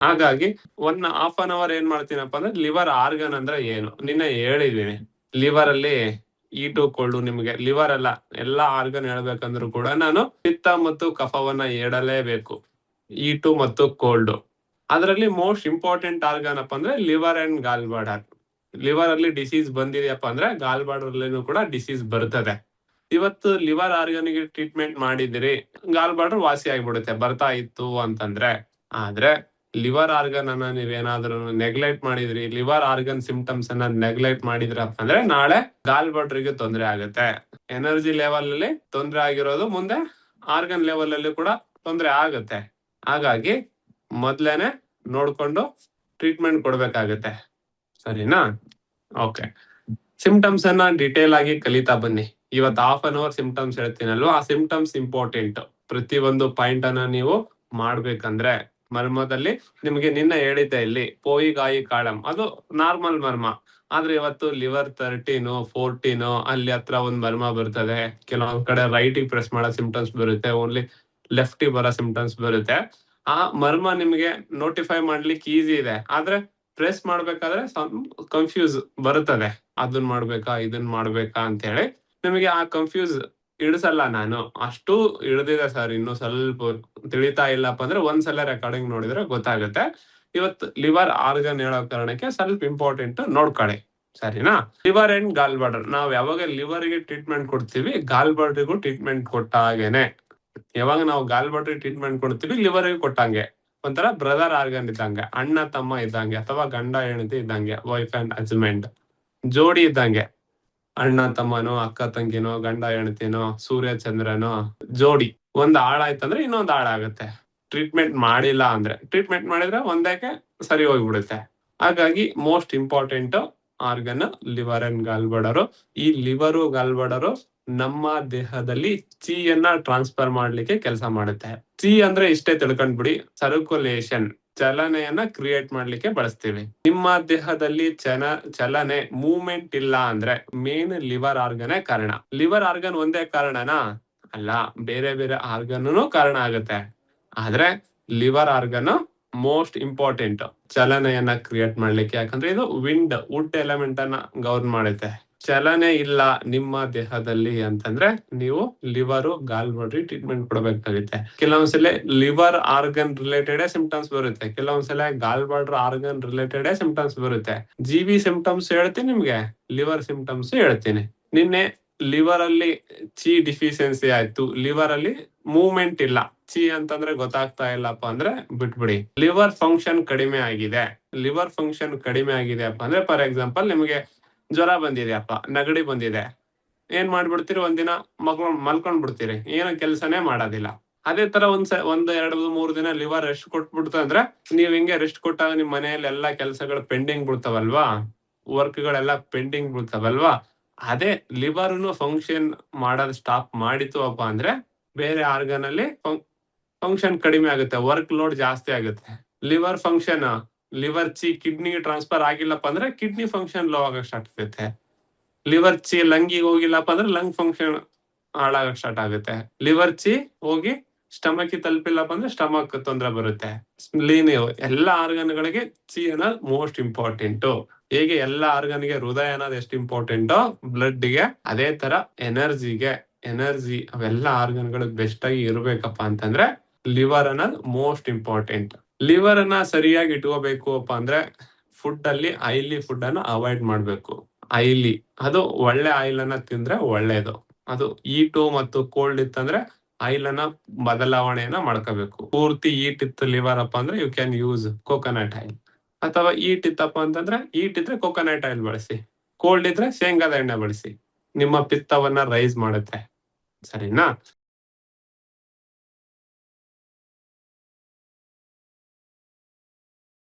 ಹಾಗಾಗಿ 1 ½ ಏನ್ ಮಾಡ್ತೀನಪ್ಪ ಅಂದ್ರೆ ಲಿವರ್ ಆರ್ಗನ್ ಅಂದ್ರೆ ಏನು ನಿನ್ನೆ ಹೇಳಿದೀನಿ. ಲಿವರ್ ಅಲ್ಲಿ E2 ಕೊಳ್ಳು ನಿಮ್ಗೆ ಲಿವರ್ ಅಲ್ಲ ಎಲ್ಲಾ ಆರ್ಗನ್ ಹೇಳ್ಬೇಕಂದ್ರೂ ಕೂಡ ನಾನು ಪಿತ್ತ ಮತ್ತು ಕಫವನ್ನ ಹೇಳಲೇಬೇಕು. E2 ಮತ್ತು ಕೋಲ್ಡ್ ಅದರಲ್ಲಿ ಮೋಸ್ಟ್ ಇಂಪಾರ್ಟೆಂಟ್ ಆರ್ಗನ್ ಅಪ್ಪ ಅಂದ್ರೆ liver and goal bladder. Liver ಅಲ್ಲಿ ಡಿಸೀಸ್ ಬಂದಿದೆಯಪ್ಪ ಅಂದ್ರೆ ಗಾಲ್ ಬ್ಲಾಡರ್ ಅಲ್ಲಿನೂ ಕೂಡ ಡಿಸೀಸ್ ಬರ್ತದೆ. ಇವತ್ತು ಲಿವರ್ ಆರ್ಗನ್ ಗೆ ಟ್ರೀಟ್ಮೆಂಟ್ ಮಾಡಿದಿರಿ, ಗಾಲ್ ಬ್ಲಾಡರ್ ವಾಸಿ ಆಗ್ಬಿಡುತ್ತೆ ಬರ್ತಾ ಇತ್ತು ಅಂತಂದ್ರೆ. ಆದ್ರೆ ಲಿವರ್ ಆರ್ಗನ್ ಅನ್ನ ನೀವೇನಾದ್ರೂ ನೆಗ್ಲೆಕ್ಟ್ ಮಾಡಿದ್ರಿ, ಲಿವರ್ ಆರ್ಗನ್ ಸಿಂಪ್ಟಮ್ಸ್ ಅನ್ನ ನೆಗ್ಲೆಕ್ಟ್ ಮಾಡಿದ್ರಪ್ಪ ಅಂದ್ರೆ ನಾಳೆ ಗಾಲ್ ಬ್ಲಾಡರ್ ಗೆ ತೊಂದರೆ ಆಗುತ್ತೆ. ಎನರ್ಜಿ ಲೆವೆಲ್ ಅಲ್ಲಿ ತೊಂದರೆ ಆಗಿರೋದು ಮುಂದೆ ಆರ್ಗನ್ ಲೆವೆಲ್ ಅಲ್ಲಿ ಕೂಡ ತೊಂದರೆ ಆಗುತ್ತೆ. ಹಾಗಾಗಿ ಮೊದ್ಲೇನೆ ನೋಡ್ಕೊಂಡು ಟ್ರೀಟ್ಮೆಂಟ್ ಕೊಡ್ಬೇಕಾಗತ್ತೆ. ಸರಿನಾ? ಓಕೆ. ಸಿಂಪ್ಟಮ್ಸ್ ಅನ್ನ ಡಿಟೇಲ್ ಆಗಿ ಕಲಿತಾ ಬನ್ನಿ. ಇವತ್ತು ½ ಸಿಂಪ್ಟಮ್ಸ್ ಹೇಳ್ತೀನಲ್ವಾ, ಆ ಸಿಂಪ್ಟಮ್ಸ್ ಇಂಪಾರ್ಟೆಂಟ್. ಪ್ರತಿ ಒಂದು ಪಾಯಿಂಟ್ ಅನ್ನ ನೀವು ಮಾಡ್ಬೇಕಂದ್ರೆ ಮರ್ಮದಲ್ಲಿ ನಿಮ್ಗೆ ನಿನ್ನೆ ಹೇಳಿದ್ದೆ ಇಲ್ಲಿ ಪೋಯಿಗಾಯಿ ಕಾಳಂ ಅದು ನಾರ್ಮಲ್ ಮರ್ಮ. ಆದ್ರೆ ಇವತ್ತು ಲಿವರ್ 13 14 ಅಲ್ಲಿ ಹತ್ರ ಒಂದ್ ಮರ್ಮ ಬರ್ತದೆ. ಕೆಲವೊಂದ್ ಕಡೆ ರೈಟ್ ಪ್ರೆಸ್ ಮಾಡೋ ಸಿಂಪ್ಟಮ್ಸ್ ಬರುತ್ತೆ, ಓನ್ಲಿ ಲೆಫ್ಟ್ ಬರೋ ಸಿಂಪ್ಟಮ್ಸ್ ಬರುತ್ತೆ. ಆ ಮರ್ಮ ನಿಮ್ಗೆ ನೋಟಿಫೈ ಮಾಡ್ಲಿಕ್ಕೆ ಈಸಿ ಇದೆ, ಆದ್ರೆ ಪ್ರೆಸ್ ಮಾಡ್ಬೇಕಾದ್ರೆ ಕನ್ಫ್ಯೂಸ್ ಬರುತ್ತದೆ. ಅದನ್ ಮಾಡ್ಬೇಕಾ ಇದನ್ ಮಾಡ್ಬೇಕಾ ಅಂತ ಹೇಳಿ ನಿಮಗೆ ಆ ಕನ್ಫ್ಯೂಸ್ ಇಳಿಸಲ್ಲ ನಾನು. ಅಷ್ಟು ಇಳಿದಿದೆ ಸರ್, ಇನ್ನು ಸ್ವಲ್ಪ ತಿಳಿತಾ ಇಲ್ಲಪ್ಪ ಅಂದ್ರೆ ಒಂದ್ಸಲ ರೆಕಾರ್ಡಿಂಗ್ ನೋಡಿದ್ರೆ ಗೊತ್ತಾಗುತ್ತೆ. ಇವತ್ತು ಲಿವರ್ ಆರ್ಗನ್ ಹೇಳೋ ಕಾರಣಕ್ಕೆ ಸ್ವಲ್ಪ ಇಂಪಾರ್ಟೆಂಟ್ ನೋಡ್ಕೊಳ್ಳಿ. ಸರಿನಾ? ಲಿವರ್ ಅಂಡ್ ಗಾಲ್ ಬ್ಲಾಡರ್ ನಾವ್ ಯಾವಾಗ ಲಿವರ್ ಗೆ ಟ್ರೀಟ್ಮೆಂಟ್ ಕೊಡ್ತೀವಿ, ಗಾಲ್ ಬ್ಲಾಡರ್ಗೂ ಟ್ರೀಟ್ಮೆಂಟ್ ಕೊಟ್ಟ ಹಾಗೇನೆ. ಯಾವಾಗ ನಾವು ಗಾಲ್ ಬ್ಲಾಡರ್ ಟ್ರೀಟ್ಮೆಂಟ್ ಕೊಡ್ತೀವಿ ಲಿವರ್ ಗೆ ಕೊಟ್ಟಂಗೆ, ಒಂಥರ ಬ್ರದರ್ ಆರ್ಗನ್ ಇದ್ದಂಗೆ, ಅಣ್ಣ ತಮ್ಮ ಇದ್ದಂಗೆ, ಅಥವಾ ಗಂಡ ಹೆಂಡತಿ ಇದ್ದಂಗೆ, ವೈಫ್ ಅಂಡ್ ಹಸ್ಬೆಂಡ್ ಜೋಡಿ ಇದ್ದಂಗೆ. ಅಣ್ಣ ತಮ್ಮನೋ, ಅಕ್ಕ ತಂಗಿನೋ, ಗಂಡ ಹೆಂಡತಿನೋ, ಸೂರ್ಯ ಚಂದ್ರನೋ ಜೋಡಿ. ಒಂದ್ ಹಾಳಾಯ್ತಂದ್ರೆ ಇನ್ನೊಂದ್ ಹಾಳಾಗುತ್ತೆ. ಟ್ರೀಟ್ಮೆಂಟ್ ಮಾಡಿಲ್ಲ ಅಂದ್ರೆ, ಟ್ರೀಟ್ಮೆಂಟ್ ಮಾಡಿದ್ರೆ ಒಂದಕ್ಕೆ ಸರಿ ಹೋಗ್ಬಿಡುತ್ತೆ. ಹಾಗಾಗಿ most important organ liver and goal bladder. ಈ ಲಿವರು ಗಾಲ್ ಬ್ಲಾಡರ್ ನಮ್ಮ ದೇಹದಲ್ಲಿ ಚೀಯನ್ನ ಟ್ರಾನ್ಸ್ಫರ್ ಮಾಡ್ಲಿಕ್ಕೆ ಕೆಲಸ ಮಾಡುತ್ತೆ. ಚೀ ಅಂದ್ರೆ ಇಷ್ಟೇ ತಿಳ್ಕೊಂಡ್ಬಿಡಿ, ಸರ್ಕ್ಯುಲೇಷನ್ ಚಲನೆಯನ್ನ ಕ್ರಿಯೇಟ್ ಮಾಡ್ಲಿಕ್ಕೆ ಬಳಸ್ತೀವಿ. ನಿಮ್ಮ ದೇಹದಲ್ಲಿ ಚಲನೆ ಮೂವ್ಮೆಂಟ್ ಇಲ್ಲ ಅಂದ್ರೆ ಮೇನ್ ಲಿವರ್ ಆರ್ಗನ್ ಕಾರಣ. ಲಿವರ್ ಆರ್ಗನ್ ಒಂದೇ ಕಾರಣನಾ? ಅಲ್ಲ, ಬೇರೆ ಬೇರೆ ಆರ್ಗನ್ ಕಾರಣ ಆಗುತ್ತೆ. ಆದ್ರೆ ಲಿವರ್ ಆರ್ಗನ್ ಮೋಸ್ಟ್ ಇಂಪಾರ್ಟೆಂಟ್ ಚಲನೆಯನ್ನ ಕ್ರಿಯೇಟ್ ಮಾಡ್ಲಿಕ್ಕೆ. ಯಾಕಂದ್ರೆ ಇದು ವುಡ್ ಎಲಿಮೆಂಟ್ ಅನ್ನ ಗವರ್ನ್ ಮಾಡುತ್ತೆ. ಚಲನೆ ಇಲ್ಲ ನಿಮ್ಮ ದೇಹದಲ್ಲಿ ಅಂತಂದ್ರೆ ನೀವು ಲಿವರ್ ಗಾಲ್ ಬ್ಲಾಡರ್ ಟ್ರೀಟ್ಮೆಂಟ್ ಕೊಡಬೇಕಾಗುತ್ತೆ. ಕೆಲವೊಂದ್ಸಲ ಲಿವರ್ ಆರ್ಗನ್ ರಿಲೇಟೆಡ್ ಸಿಂಪ್ಟಮ್ಸ್ ಬರುತ್ತೆ, ಕೆಲವೊಂದ್ಸಲ ಗಾಲ್ ಬ್ಲಾಡರ್ ಆರ್ಗನ್ ರಿಲೇಟೆಡ್ ಸಿಂಪ್ಟಮ್ಸ್ ಬರುತ್ತೆ. GB ಸಿಂಪ್ಟಮ್ಸ್ ಹೇಳ್ತೀನಿ ನಿಮ್ಗೆ, ಲಿವರ್ ಸಿಂಪ್ಟಮ್ಸ್ ಹೇಳ್ತೀನಿ. ನಿನ್ನೆ ಲಿವರ್ ಅಲ್ಲಿ ಚಿ ಡಿಫಿಷಿಯನ್ಸಿ ಆಯ್ತು, ಲಿವರ್ ಅಲ್ಲಿ ಮೂವ್ಮೆಂಟ್ ಇಲ್ಲ, ಚಿ ಅಂತಂದ್ರೆ ಗೊತ್ತಾಗ್ತಾ ಇಲ್ಲಪ್ಪ ಅಂದ್ರೆ ಬಿಟ್ಬಿಡಿ. ಲಿವರ್ ಫಂಕ್ಷನ್ ಕಡಿಮೆ ಆಗಿದೆ. ಲಿವರ್ ಫಂಕ್ಷನ್ ಕಡಿಮೆ ಆಗಿದೆ ಅಪ್ಪ ಅಂದ್ರೆ ಫಾರ್ ಎಕ್ಸಾಂಪಲ್ ನಿಮ್ಗೆ ಜ್ವರ ಬಂದಿದೆಯಪ್ಪ, ನೆಗಡಿ ಬಂದಿದೆ, ಏನ್ ಮಾಡ್ಬಿಡ್ತೀರಿ, ಒಂದಿನ ಮಲ್ಕೊಂಡ್ ಬಿಡ್ತೀರಿ, ಏನು ಕೆಲ್ಸನೇ ಮಾಡೋದಿಲ್ಲ. ಅದೇ ತರ ಒಂದ್ 2-3 ದಿನ ಲಿವರ್ ರೆಸ್ಟ್ ಕೊಟ್ಬಿಡ್ತು ಅಂದ್ರೆ ನೀವ್ ಹಿಂಗೆ ರೆಸ್ಟ್ ಕೊಟ್ಟಾಗ ನಿಮ್ ಮನೆಯಲ್ಲಿ ಎಲ್ಲಾ ಕೆಲ್ಸಗಳು ಪೆಂಡಿಂಗ್ ಬಿಡ್ತಾವಲ್ವಾ, ವರ್ಕ್ ಗಳೆಲ್ಲ ಪೆಂಡಿಂಗ್ ಬಿಡ್ತಾವಲ್ವಾ. ಅದೇ ಲಿವರ್ ಫಂಕ್ಷನ್ ಮಾಡೋದ್ ಸ್ಟಾಪ್ ಮಾಡಿತು ಅಪ್ಪ ಅಂದ್ರೆ ಬೇರೆ ಆರ್ಗನ್ ಅಲ್ಲಿ ಫಂಕ್ಷನ್ ಕಡಿಮೆ ಆಗುತ್ತೆ, ವರ್ಕ್ ಲೋಡ್ ಜಾಸ್ತಿ ಆಗುತ್ತೆ. ಲಿವರ್ ಫಂಕ್ಷನ್, ಲಿವರ್ ಚಿ ಕಿಡ್ನಿ ಟ್ರಾನ್ಸ್ಫರ್ ಆಗಿಲ್ಲಪ್ಪ ಅಂದ್ರೆ ಕಿಡ್ನಿ ಫಂಕ್ಷನ್ ಲೋ ಆಗಕ್ ಸ್ಟಾರ್ಟ್ ಆಗುತ್ತೆ. ಲಿವರ್ ಚಿ ಲಂಗಿಗೆ ಹೋಗಿಲ್ಲಪ್ಪ ಅಂದ್ರೆ ಲಂಗ್ ಫಂಕ್ಷನ್ ಹಾಳಾಗಕ್ ಸ್ಟಾರ್ಟ್ ಆಗುತ್ತೆ. ಲಿವರ್ ಚಿ ಹೋಗಿ ಸ್ಟಮಕ್ ತಲುಪಿಲ್ಲಪ್ಪ ಅಂದ್ರೆ ಸ್ಟಮಕ್ ತೊಂದರೆ ಬರುತ್ತೆ. ಸ್ಪ್ಲೀನ್, ಎಲ್ಲಾ ಆರ್ಗನ್ ಗಳಿಗೆ ಚಿ ಅನ್ನೋದು ಮೋಸ್ಟ್ ಇಂಪಾರ್ಟೆಂಟ್. ಹೇಗೆ ಎಲ್ಲಾ ಆರ್ಗನ್ ಗೆ ಹೃದಯ ಅನ್ನೋದು ಎಷ್ಟು ಇಂಪಾರ್ಟೆಂಟ್, ಬ್ಲಡ್ ಗೆ, ಅದೇ ತರ ಎನರ್ಜಿ ಅವೆಲ್ಲಾ ಆರ್ಗನ್ ಗಳು ಬೆಸ್ಟ್ ಆಗಿ ಇರ್ಬೇಕಪ್ಪ ಅಂತಂದ್ರೆ ಲಿವರ್ ಅನ್ನೋದು ಮೋಸ್ಟ್ ಇಂಪಾರ್ಟೆಂಟ್. ಲಿವರ್ ಅನ್ನ ಸರಿಯಾಗಿ ಇಟ್ಕೋಬೇಕು ಅಪ್ಪ ಅಂದ್ರೆ ಫುಡ್ ಅಲ್ಲಿ ಆಯಿಲಿ ಫುಡ್ ಅನ್ನ ಅವಾಯ್ಡ್ ಮಾಡ್ಬೇಕು. ಆಯಿಲಿ ಅದು ಒಳ್ಳೆ ಆಯಿಲ್ ಅನ್ನ ತಿಂದ್ರೆ ಒಳ್ಳೇದು. ಅದು E2 ಮತ್ತು ಕೋಲ್ಡ್ ಇತ್ತಂದ್ರೆ ಆಯಿಲ್ ಅನ್ನ ಬದಲಾವಣೆಯನ್ನ ಮಾಡ್ಕೋಬೇಕು. ಪೂರ್ತಿ ಈಟ್ ಇತ್ತು ಲಿವರ್ ಅಪ್ಪ ಅಂದ್ರೆ you can use coconut oil, ಅಥವಾ ಈಟ್ ಇತ್ತಪ್ಪ ಅಂತಂದ್ರೆ ಈಟ್ ಇದ್ರೆ ಕೋಕೋನಟ್ ಆಯಿಲ್ ಬಳಸಿ, ಕೋಲ್ಡ್ ಇದ್ರೆ ಶೇಂಗಾದ ಎಣ್ಣೆ ಬಳಸಿ. ನಿಮ್ಮ ಪಿತ್ತವನ್ನ ರೈಸ್ ಮಾಡುತ್ತೆ. ಸರಿನಾ?